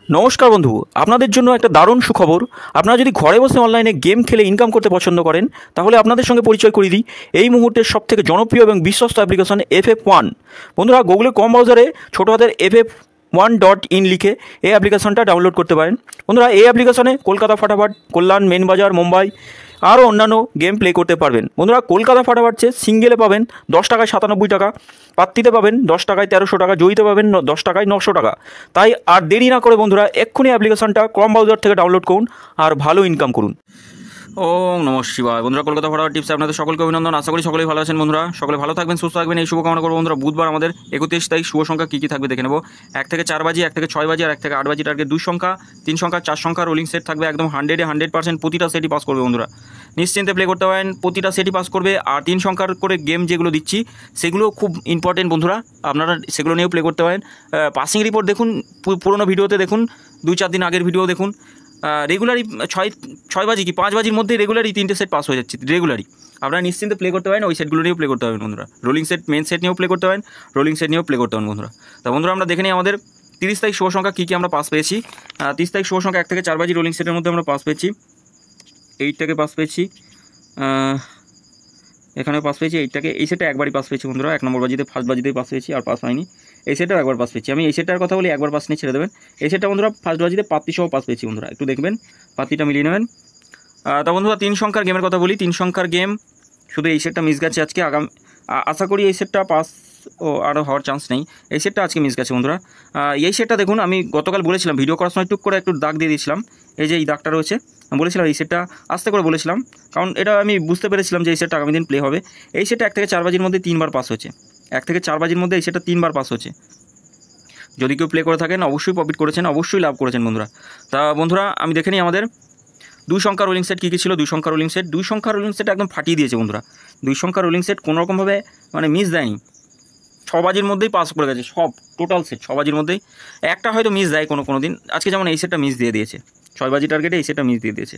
নমস্কার বন্ধু, আপনাদের জন্য একটা দারুণ সুখবর। আপনারা যদি ঘরে বসে অনলাইনে গেম খেলে ইনকাম করতে পছন্দ করেন, তাহলে আপনাদের সঙ্গে পরিচয় করিয়ে দিই এই মুহূর্তের সবথেকে জনপ্রিয় এবং বিশ্বস্ত অ্যাপ্লিকেশন FF1। বন্ধুরা, গুগলের কম ব্রাউজারে ছোটো হাতের FF1.in লিখে এই অ্যাপ্লিকেশনটা ডাউনলোড করতে পারেন। বন্ধুরা, এই অ্যাপ্লিকেশনে কলকাতা ফাটাফাট, কল্যাণ, মেন বাজার, মুম্বাই আরও অন্যান্য গেম প্লে করতে পারবেন। বন্ধুরা, কলকাতা ফাটাফাট সিঙ্গেলে পাবেন 10 টাকায় 97 টাকা, পাত্তিতে পাবেন 10 টাকায় 1300 টাকা, জয়ীতে পাবেন 10 টাকায় 900 টাকা। তাই আর দেরি না করে বন্ধুরা এক্ষুনি অ্যাপ্লিকেশনটা ক্রম ব্রাউজার থেকে ডাউনলোড করুন আর ভালো ইনকাম করুন। ওম নমঃ শিবায়। বন্ধুরা, কলকাতা ফাটাফাট টিপসে আপনাদের সকলকে অভিনন্দন। আশা করি সকলেই ভালো আছেন। বন্ধুরা, সকলে ভালো থাকবেন, সুস্থ থাকবেন, এই শুভকামনা করবো। বন্ধুরা, বুধবার আমাদের 31 তারিখ শুভ সংখ্যা কী কী থাকবে দেখে নেব। 1 থেকে 4 বাজি, 1 থেকে 6 বাজি আর 1 থেকে 8 বাজি টার্গেট 2 সংখ্যা, 3 সংখ্যা, 4 সংখ্যা রোলিং সেট থাকবে। একদম 100% প্রতিটা সেটই পাস করবে। বন্ধুরা, নিশ্চিন্তে প্লে করতে পারেন, প্রতিটা সেটই পাস করবে। আর 3 সংখ্যার করে গেম যেগুলো দিচ্ছি সেগুলো খুব ইম্পর্টেন্ট। বন্ধুরা, আপনারা সেগুলো নিয়েও প্লে করতে পারেন। পাসিং রিপোর্ট দেখুন, পুরোনো ভিডিওতে দেখুন, 2-4 দিন আগের ভিডিও দেখুন। রেগুলারই 6 বাজি কি 5 বাজির মধ্যে রেগুলারই 3টে সেট পাস হয়ে যাচ্ছে। রেগুলারই আপনারা নিশ্চিন্তে প্লে করতে পারেন, ওই সেটগুলো নিয়েও প্লে করতে পারেন। বন্ধুরা, রোলিং সেট, মেন সেট নিয়েও প্লে করতে পারেন, রোলিং সেট নিয়েও প্লে করতে পারেন। বন্ধুরা, তা বন্ধুরা আমরা দেখে নিই আমাদের 30 তারিখ শুভ সংখ্যা কী কী আমরা পাস পেয়েছি। 30 তারিখ শুভ সংখ্যা 1 থেকে 4 বাজি রোলিং সেটের মধ্যে আমরা পাস পেয়েছি 8টাকে পাস পেয়েছি, এখানেও পাস পেয়েছি 8টাকে। এই সেটটা একবারই পাস পেয়েছি বন্ধুরা, 1 নম্বর বাজিতে, ফার্স্ট বাজিতেই পাস পেয়েছি, আর পাস হয়নি। এই সেটটাও একবার পাস পেয়েছি। আমি এই সেটটার কথা বলি, একবার পাস নিয়ে ছেড়ে দেবেন। এই সেটটা বন্ধুরা ফার্স্ট বাজিতে পাত্তি সহ পাস পেয়েছি। বন্ধুরা, একটু দেখবেন, পাত্তিটা মিলিয়ে নেবেন। তা বন্ধুরা, 3 সংখ্যার গেমের কথা বলি। 3 সংখ্যার গেম শুধু এই সেটটা মিস গেছে আজকে। আশা করি এই সেটটা পাস আরও হওয়ার চান্স নেই। এই সেটটা আজকে মিস গেছে। বন্ধুরা, এই সেটটা দেখুন, আমি গতকাল বলেছিলাম ভিডিও করার সময় টুক করে একটু দাগ দিয়ে দিয়েছিলাম। এই যে এই দাগটা রয়েছে, আমি বলেছিলাম এই সেটটা আস্তে করে বলেছিলাম, কারণ এটা আমি বুঝতে পেরেছিলাম যে এই সেটটা আগামী দিন প্লে হবে। এই সেটটা 1 থেকে 4 বাজির মধ্যে 3বার পাস হয়েছে। 1 থেকে 4 বাজির মধ্যে এই সেটটা 3বার পাস হয়েছে। যদি কেউ প্লে করে থাকেন অবশ্যই প্রফিট করেছেন, অবশ্যই লাভ করেছেন। বন্ধুরা, তা বন্ধুরা আমি দেখে নিই আমাদের 2 সংখ্যা রোলিং সেট কী কী ছিল। 2 সংখ্যা রোলিং সেট, 2 সংখ্যা রোলিং সেট একদম ফাটিয়ে দিয়েছে। বন্ধুরা, 2 সংখ্যা রোলিং সেট কোনোরকমভাবে মিস দেয়নি, 6 বাজির মধ্যেই পাস করে গেছে সব, টোটাল সেট 6 বাজির মধ্যেই। একটা হয়তো মিস দেয় কোনো দিন, আজকে যেমন এই সেটটা মিস দিয়ে দিয়েছে, 6 বাজি টার্গেটে এই সেটটা মিস দিয়ে দিয়েছে।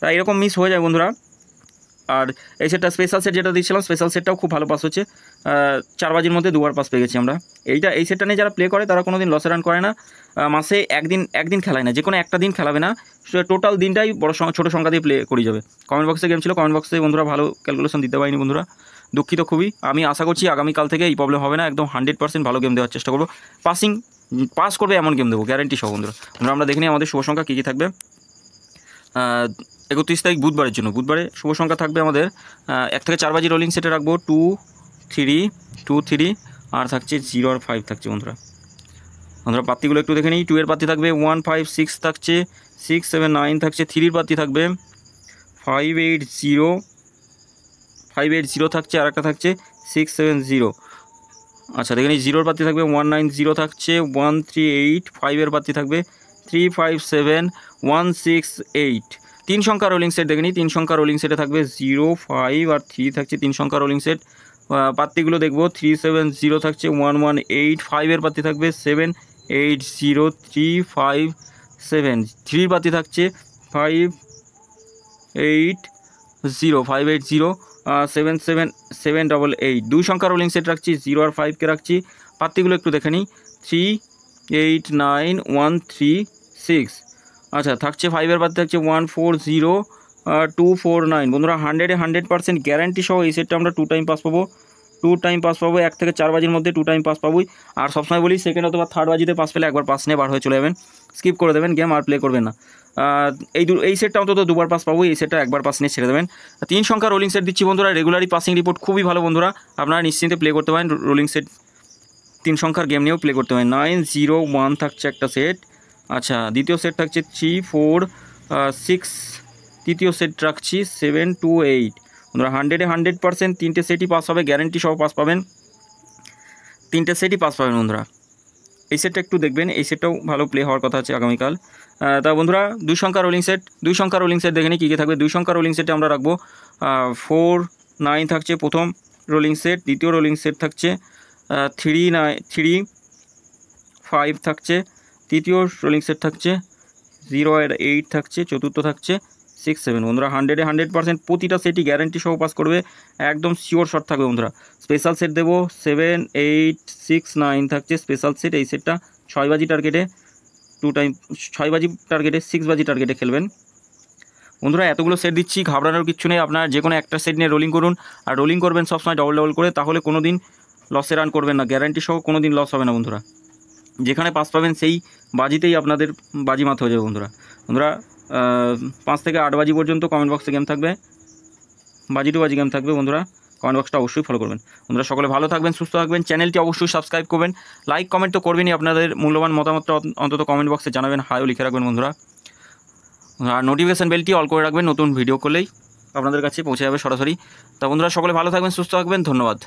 তাই এরকম মিস হয়ে যায় বন্ধুরা। আর এই সেটটা স্পেশাল সেট যেটা দিয়েছিলাম, স্পেশাল সেটটাও খুব ভালো পাস হচ্ছে। 4 বাজির মধ্যে 2বার পাস পেয়ে গেছি আমরা। এই সেটটা নিয়ে যারা প্লে করে তারা কোনো দিন লসে রান করে না। মাসে একদিন খেলায় না, যে কোনো একটা দিন খেলাবে না, টোটাল দিনটাই ছোটো সংখ্যা দিয়ে প্লে করে যাবে। কমেন্ট বক্সে গেম ছিল, কমেন্ট বক্সে বন্ধুরা ভালো ক্যালকুলেশন দিতে পারিনি। বন্ধুরা, দুঃখিত খুবই। আমি আশা করছি আগামীকাল থেকে এই প্রবলেম হবে না, একদম 100% ভালো গেম দেওয়ার চেষ্টা করবো। পাস করবে এমন গেম দেবো, গ্যারেন্টি সহ। বন্ধুরা, আমরা দেখে নিই আমাদের শুভ সংখ্যা কী কী থাকবে 31 তারিখ বুধবারের জন্য। বুধবারে শুভ সংখ্যা থাকবে আমাদের 1 থেকে 4 বাজি রোলিং সেটে রাখবো 2, 3 আর থাকছে 0 আর 5 থাকছে। বন্ধুরা, পাত্তিগুলো একটু দেখে নিই। 2 এর পাত্তি থাকবে 1, 5, 6 থাকছে, 6, 7, 9 থাকছে। 3 পাত্তি থাকবে 5, 8, 0 থাকছে, আর একটা থাকছে 6, 7, 0। আচ্ছা দেখে নিই, 0 পাত্তি থাকবে 1, 9, 0 থাকছে, 1, 3, 8। 5 পাত্তি থাকবে 3, 5, 7, 1, 6, 8। 3 সংখ্যা রোলিং সেট দেখে নিই। 3 সংখ্যা রোলিং সেটে থাকবে 0, 5 আর 3 থাকছে। 3 সংখ্যা রোলিং সেট পাত্তিগুলো দেখবো 3, 7, 0 থাকছে, 1, 1, 8। 5 পাত্তি থাকবে 7, 8, 0, 3, 5, 7। 3 পাত্তি থাকছে 5, 8, 0, 5, 8, 0, 7, 7, 7, 8, 8। 2 সংখ্যা রোলিং সেট রাখছি, 0 আর 5কে রাখছি। পাত্তিগুলো একটু দেখে নিই, 3, 8, 9, 1, 3, 6। আচ্ছা থাকছে 5 পাত্তি থাকছে 1, 4, 0, 2, 4, 9। বন্ধুরা, 100% গ্যারান্টি সহ এই সেটটা আমরা 2 টাইম পাস পাবো। 2 টাইম পাস পাবো, 1 থেকে 4 বাজির মধ্যে 2 টাইম পাস পাবোই। আর সবসময় বলি, সেকেন্ড অথবা থার্ড বাজিতে পাস পেলে একবার পাস নিয়ে বার হয়ে চলে যাবেন, স্কিপ করে দেবেন গেম, আর প্লে করবেন না। এই সেটটা অন্তত 2বার পাস পাবো, এই সেটটা একবার পাস নিয়ে ছেড়ে দেবেন। 3 সংখ্যা রোলিং সেট দিচ্ছি বন্ধুরা, রেগুলারই পাসিং রিপোর্ট খুবই ভালো। বন্ধুরা, আপনারা নিশ্চিন্তে প্লে করতে পারেন, রোলিং সেট 3 সংখ্যার গেম নিয়েও প্লে করতে পারেন। 9, 0, 1 থাকছে একটা সেট। আচ্ছা, দ্বিতীয় সেট থাকছে 3, 4, 6। তৃতীয় সেট রাখছি 7, 2, 8। বন্ধুরা, 100% 3টে সেটই পাস হবে, গ্যারেন্টি সহ পাস পাবেন, 3টে সেটই পাস পাবেন। বন্ধুরা, এই সেটটা একটু দেখবেন, এই সেটটাও ভালো প্লে হওয়ার কথা আছে আগামীকাল। তা বন্ধুরা, 2 সংখ্যা রোলিং সেট দেখে নিই কী কী থাকবে। 2 সংখ্যা রোলিং সেটে আমরা রাখবো 4, 9 থাকছে প্রথম রোলিং সেট। দ্বিতীয় রোলিং সেট থাকছে 3, 5 থাকছে। তৃতীয় রোলিং সেট থাকছে 0 আর 8 থাকছে। চতুর্থ থাকছে 6, 7। বন্ধুরা, 100% প্রতিটা সেটই গ্যারেন্টি সহ পাস করবে, একদম শিওর শট থাকবে। বন্ধুরা, স্পেশাল সেট দেবো 7, 8, 6, 9 থাকছে স্পেশাল সেট। এই সেটটা 6 বাজি টার্গেটে 2 টাইম 6 বাজি টার্গেটে 6 বাজি টার্গেটে খেলবেন। বন্ধুরা এতগুলো সেট দিচ্ছি, ঘাবড়ানোর কিচ্ছু নেই। আপনার যে কোনো একটা সেট নিয়ে রোলিং করুন, আর রোলিং করবেন সবসময় ডবল করে, তাহলে কোনো দিন লসে রান করবেন না, গ্যারান্টি সহ কোনো দিন লস হবে না বন্ধুরা। যেখানে পাস পাবেন সেই বাজিতেই আপনাদের বাজিমাত হয়ে যাবে বন্ধুরা। 5 থেকে 8 বাজি পর্যন্ত কমেন্ট বক্সে গেম থাকবে, বাজি টু বাজি গেম থাকবে বন্ধুরা। কমেন্ট বক্সটা অবশ্যই ফলো করবেন বন্ধুরা। সকলে ভালো থাকবেন, সুস্থ থাকবেন, চ্যানেলটি অবশ্যই সাবস্ক্রাইব করবেন, লাইক কমেন্ট তো করবেনই, আপনাদের মূল্যবান মতামতটা অন্তত কমেন্ট বক্সে জানাবেন, হাইও লিখে রাখবেন বন্ধুরা। আর নোটিফিকেশান বেলটি অল করে রাখবেন, নতুন ভিডিও করলেই আপনাদের কাছে পৌঁছে যাবে সরাসরি। তা বন্ধুরা সকলে ভালো থাকবেন, সুস্থ থাকবেন, ধন্যবাদ।